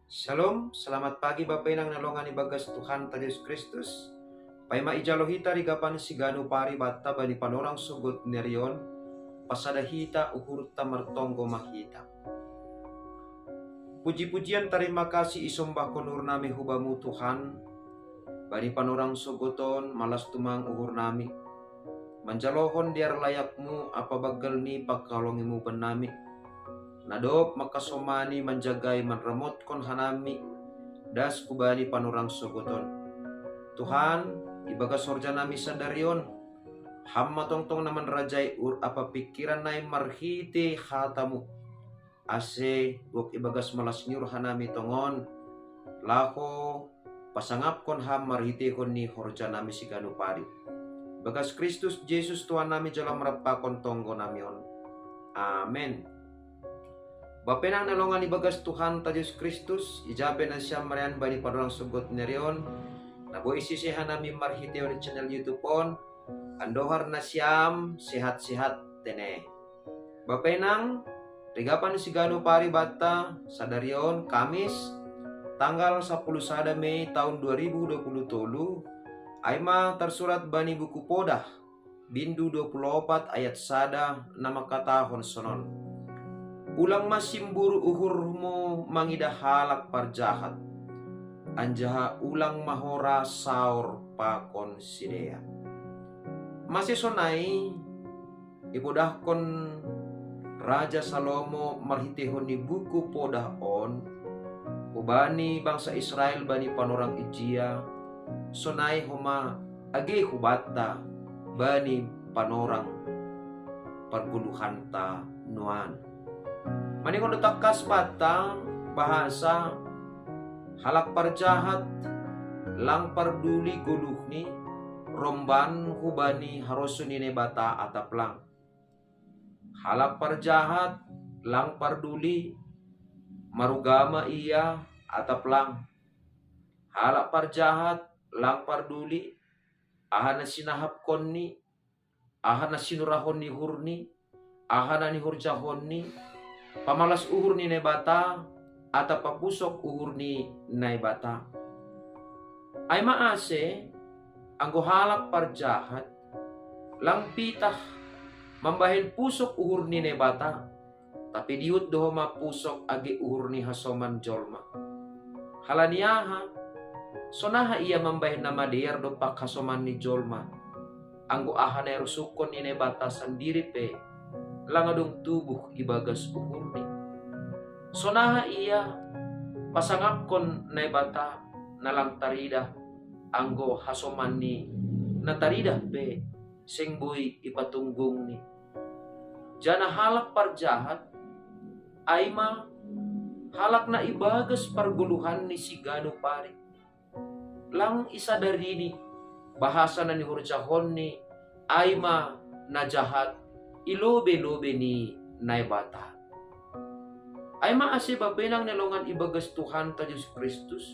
Shalom, selamat pagi Bapak Inang nalongan ibagas Tuhan Yesus Kristus. Pai maijalohita rigapan siganu pari batta bani panorang sugut nerion pasada hita uhur tamartonggo mahita. Puji-pujian terima kasih isombah konur nami hubamu Tuhan bani panorang suguton malas tumang uhur nami manjalohon diar layakmu apa bagal ni pakalongimu benami nadop makasomani menjagai manremot kon hanami das kubani panurang suguton. Tuhan ibaga sorja nami sadarion hamma tongtong naman rajai ur apa pikiran nai marhiti hatamu ase gok ibagas malas nyur hanami tongon lako pasangap kon ham marhiti kon ni horja nami siganu pari bagas Kristus Yesus Tuhan nami jalan merapakon tonggo namion. Amen. Bapenang nalongan ibagas Tuhan Yesus Kristus ijabe na siya marian bani padulang sugot nerion nabo isisihan nami marhiteo di channel YouTube on andohar na siyam sehat-sehat tene. Bapenang rigapan sigano pari bata sadarion Kamis tanggal 10 sada Mei tahun 2020 aima tersurat bani buku Podah bindu 24 ayat sada nama katahon sonon. Ulang masimburu uhurmu mangidah halak parjahat anjaha ulang mahora saur pakon sidea. Masih sonai ibodahkon Raja Salomo marhitihon ni buku Podah on ubani bangsa Israel bani panorang ijia sonai homa age hubata bani panorang perguluhanta nuan. Manikon takas batang bahasa halak parjahat lang parduli guluhni romban hubani harosunine bata ataplang. Halak parjahat lang parduli marugama iya ataplang. Halak parjahat lang parduli ahana sinahap konni ahana sinurahon ni hurni ahana ni hurjahon ni pamalas uhur ni nebata atau papusok uhur ni naibata. Ay maase anggo halak parjahat lang pitah mambahin pusok uhur ni nebata tapi diut doho mapusok agi uhur ni hasoman jolma. Halaniaha sonaha ia mambahin nama dear dopak hasoman ni jolma anggo ahana rusukon ni nebata sendiri pe langadong tubuh ibagas uhurni. Sonaha iya pasangapkon na bata nalang tarida anggo hasoman ni natarida pe sengboy ipatunggung ni. Jana halak parjahat aima halak na ibagas parguluhan ni sigano pari. Lang isa dari ni bahasa na ni hurjahon ni aima na jahat ilobe-lobe ni naibata. Ay maasi bapenang nalongan ibagas Tuhan Yesus Kristus.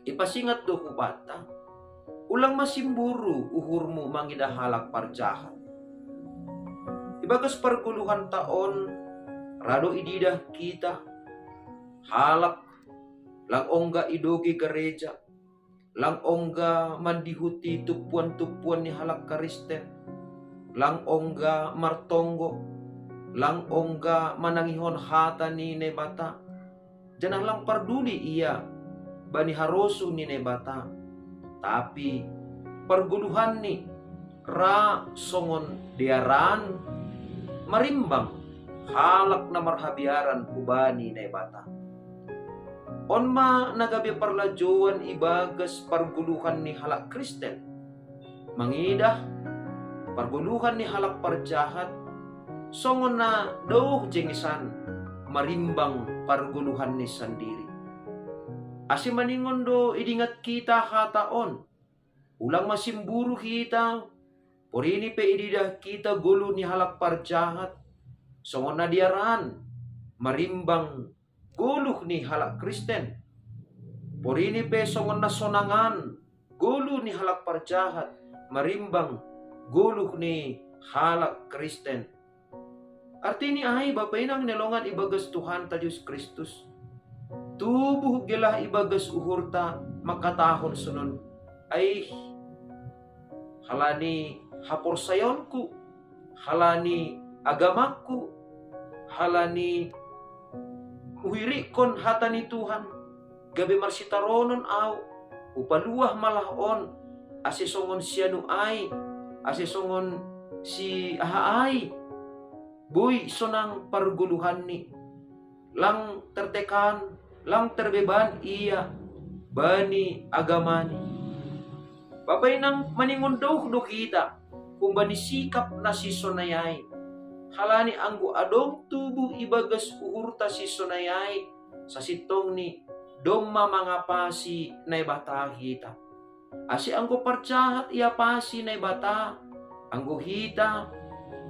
Ipasingat do kubata. Ulang masimburu uhurmu mangida halak parjahat. Ibagas perguluhan taon rado ididah kita halak lang ongga idogi gereja lang ongga mandihuti tupuan-tupuan ni halak Kristen lang ongga martonggo lang ongga manangihon hata ni nebata janang lang parduli iya bani harosu ni nebata tapi perguluhan ni ra songon diaran marimbang halak na marhabiaran ubani nebata onma nagabi parlajuan ibagas perguluhan ni halak Kristen mangidah parguluhan ni halak parjahat songon na doh jengisan marimbang parguluhan ni sendiri. Asi maningon do idingat kita hataon ulang masimburu kita porini pe ididah kita gulu ni halak parjahat songon na diaran marimbang guluh ni halak Kristen porini pe songon na sonangan gulu ni halak parjahat marimbang guluh ni halak Kristen. Arti ni ay bapainang nilongan ibagas Tuhan Yesus Kristus. tubuh gelah ibagas uhurta makatahon sunon. Ay, halani hapor sayonku, halani agamaku, halani uhirikon hatani Tuhan, gabi marsitaronon aw, upaluah malahon, asesongon sianu ay, asesongon si ahaay, boy sonang parguluhan ni, lang tertekan, lang terbeban iya, bani agamani. Babay nang maningondaw do kita, kung bani sikap na si sonayay, halani anggo adong tubuh ibagas uhurta si sonayay, sa sitong ni domma mga pasi na ibata kita. Asi anggo parcahat iya pasi na ibata, anggo hita,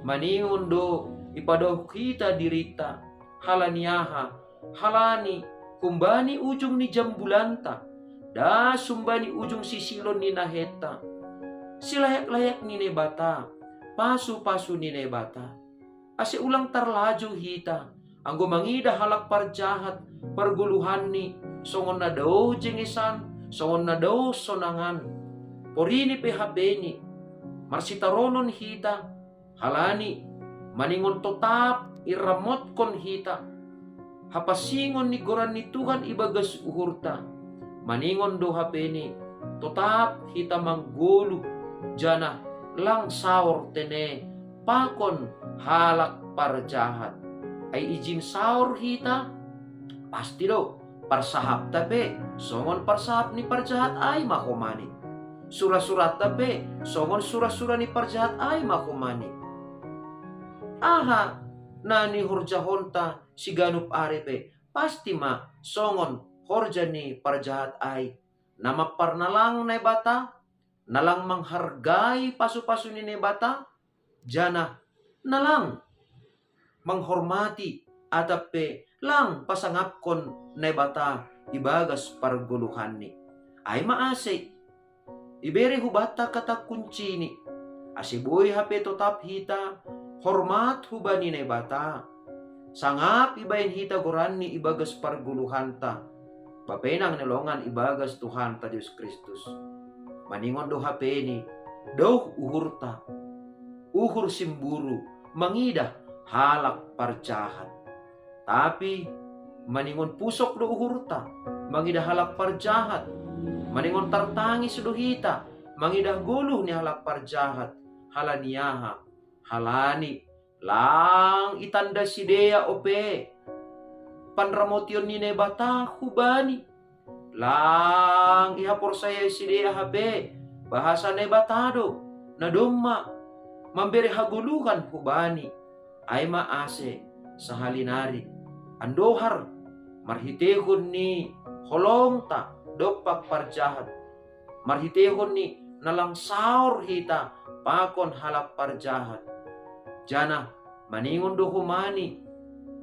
maningon do ipadaw kita dirita, halaniyaha, halani, kumbani ujung ni jambulanta, da sumbani ujung sisilon ni naheta, silayak-layak ni nebata, pasu-pasu ni nebata. Asi ulang tarlaju hita, anggo mangida halak parjahat, parguluhan ni, songon na daw jengisan, songon na daw sonangan, porini pehabeni, marsitaronon hita, halani, maningon totap, iramot kon hita, hapasingon ni goran ni Tuhan ibagas uhurta, maningon do hapeni, totap hita manggulu, jana, lang saur tene, pakon halak parjahat. Ay ijin saur hita, pasti do, parsahap tape, songon parsahap ni parjahat ay makumani. Surah-surat tape, songon surah-surah ni parjahat ay makumani. Aha, nani horjahonta si ganup arepe, pasti ma, songon horja ni parjahat ay. Nama parnalang na bata, nalang menghargai pasu-pasu ni nebata, jana nalang menghormati atape lang pasangapkon nebata ibagas parguluhan ni. Ay maasay, iberi hubata kata kunci ni, asiboy hape totap hita, hormat hubani nebata, sangap ibayin hita goran ni ibagas parguluhan ta, papenang nelongan ibagas Tuhan ta Diyos Kristus. Maningon do hape ni, do uhurta, uhur simburu, mangidah halak parjahat. Tapi maningon pusok do uhurta, mangidah halak parjahat, maningon tartangis do hita, mangidah guluh ni halak parjahat, halaniyaha, halani, lang itanda sidea ope, panramotion ni nebata hubani, lang ihapor saya sidea habe, bahasa nebatado, nadomma, memberi haguluhan hubani, ay maase sa halinari, andohar, marhitehon ni holongta, dopak parjahat, marhitehon ni nalang saur hita, pakon halak parjahat, jana maningon do humani,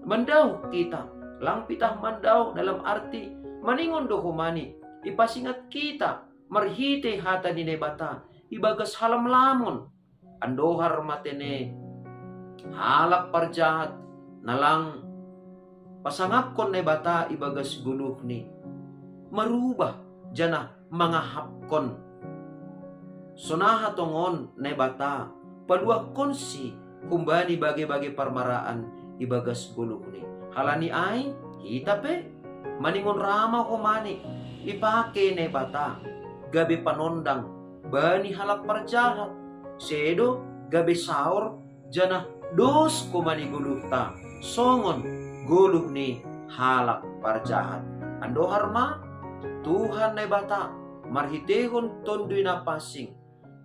mandaw kita, lang pitah mandaw dalam arti, maningon do humani, ipasingat kita, marhite hata ni nebata, ibagas halam lamon, andohar matene, halak parjahat, nalang pasangapkon nebata ibagas guluh ni, marubah, jana mga hapkon, sonaha tongon nebata, paluak konsi, kumbani bagi-bagi parmaraan ibagas guluh ni. Halani ay, hitape, maningon rama kumani, ipake nebata, gabi panondang, bani halak parjahat, sedo, gabi saur, jana dos kumani guluh ta, songon guluh ni halak parjahat. Andohar ma, Tuhan nebata, marhitehon tondoy na pasing,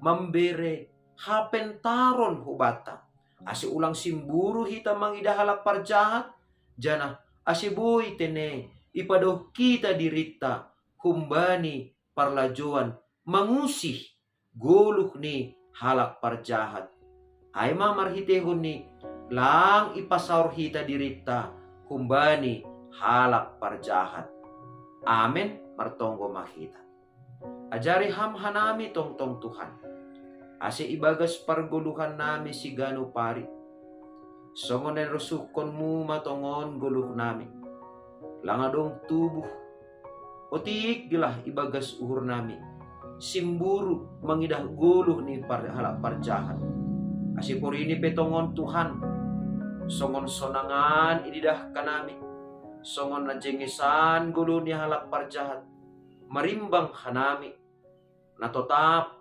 membere hapentaron hubata, asi ulang simburu hita mangida halak parjahat, jana asiboy tene, ipadoh kita dirita, kumbani parlajuan, mangusih guluh ni halak parjahat. Ay marhitehon ni, lang ipasaur hita dirita, kumbani halak parjahat. Amen, martonggo makita. Ajari hamhanami tongtong Tuhan, ase ibagas parguluhan nami si ganu pari, songon en rusukon mu matongon guluh nami, langadong tubuh. Otik gilah ibagas uhur nami. Simburu mangidah guluh ni halak parjahat. Asipur ini petongon Tuhan. Songon sonangan ididah kanami. Songon najengesan guluh ni halak parjahat. Marimbang hanami. Natotap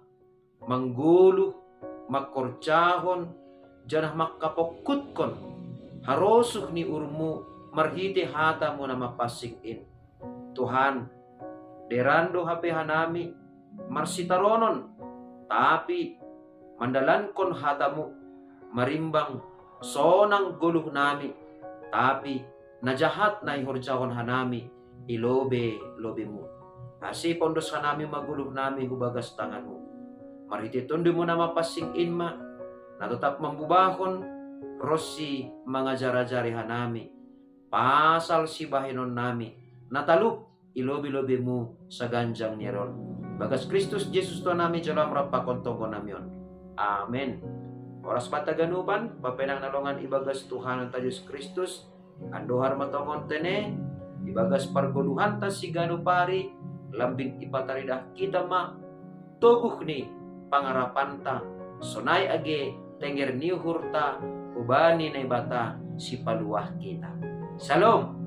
mangguluh makorjahon janah makapokutkon. Harosuh ni urmu marhite hatamu na mapasingin. Tuhan, derando hape hanami marsitaronon, tapi mandalankon hatamu marimbang sonang guluh nami, tapi najahat na ihorjahon hanami ilobe-lobemu. Asi pondos hanami maguluh nami hubagas tanganmu. Marhite tondo mo na mapasingin ma, na tetap membubahon rosi mangajar-ajari hanami, pasal si bahinon nami, natalup ilobi-lobimu sa ganjang niron. Bagas Kristus Jesus to nami jalam rapakon tonggo namion. Amen. Oras pataganuban, papenang nalongan ibagas Tuhan ang Yesus Kristus, andohar matongon tene, ibagas pargoluhan ta si ganupari, lambing ipataridah kita ma, tubuh ni pangarapan ta, sonay age, tenger niuhur ta, ubani na ibata si paluah kita. Shalom!